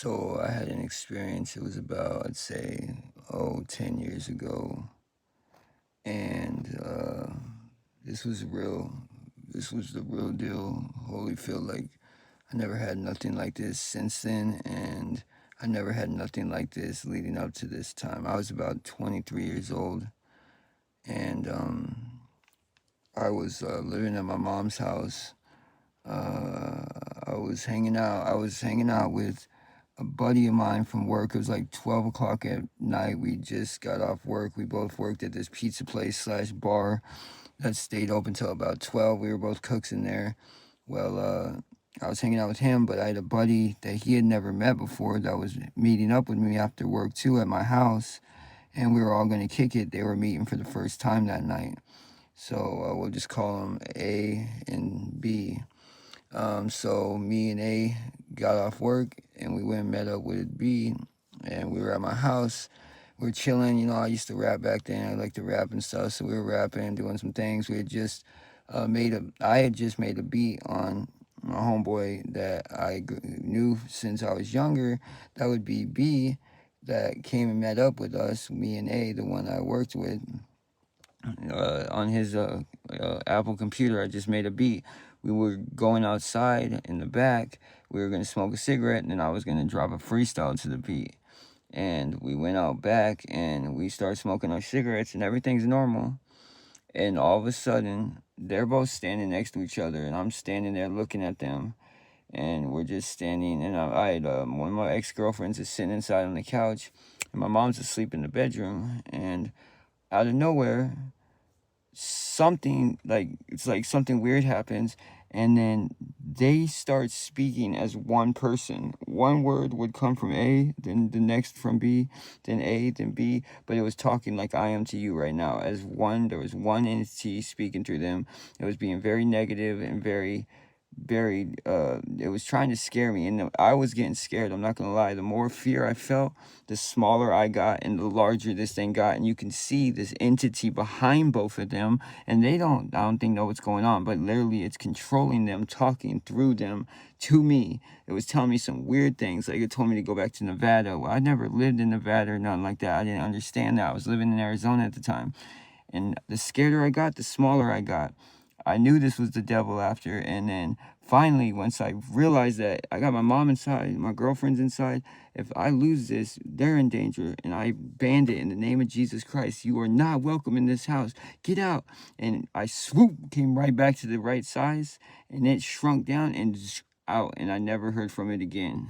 So I had an experience. It was about, I'd say, 10 years ago, and this was real. This was the real deal. Holyfield, like I never had nothing like this since then, and I never had nothing like this leading up to this time. I was about 23 years old, and I was living at my mom's house. I was hanging out. I was hanging out with a buddy of mine from work. It was like 12 o'clock at night. We just got off work. We both worked at this pizza place slash bar that stayed open till about 12. We were both cooks in there. Well, I was hanging out with him, but I had a buddy that he had never met before that was meeting up with me after work too at my house, and we were all going to kick it. They were meeting for the first time that night. So we'll just call them A and B. So me and A got off work and we went and met up with B, and we were at my house. We were chilling. I used to rap back then. I like to rap and stuff. So we were rapping, doing some things. We had just I had just made a beat on my homeboy that I knew since I was younger. That would be B, that came and met up with us, me and A, the one I worked with, on his Apple computer. I just made a beat. We were going outside in the back. We were going to smoke a cigarette, and then I was going to drop a freestyle to the beat. And we went out back, and we started smoking our cigarettes, and everything's normal. And all of a sudden, they're both standing next to each other, and I'm standing there looking at them. And we're just standing, and I had one of my ex-girlfriends is sitting inside on the couch, and my mom's asleep in the bedroom. And out of nowhere, it's like something weird happens, and then they start speaking as one person. One word would come from A, then the next from B, then A, then B, but it was talking like I am to you right now as one. There was one entity speaking through them. It was being very negative and very it was trying to scare me, and I was getting scared. I'm not gonna lie. The more fear I felt, the smaller I got and the larger this thing got. And you can see this entity behind both of them, and I don't think know what's going on, but literally it's controlling them, talking through them to me. It was telling me some weird things. Like it told me to go back to Nevada. Well, I never lived in Nevada or nothing like that. I didn't understand that. I was living in Arizona at the time. And the scareder I got, the smaller I got. I knew this was the devil after. And then finally, once I realized that I got my mom inside, my girlfriend's inside, if I lose this, they're in danger. And I banned it in the name of Jesus Christ. You are not welcome in this house. Get out. And I came right back to the right size, and it shrunk down and out. And I never heard from it again.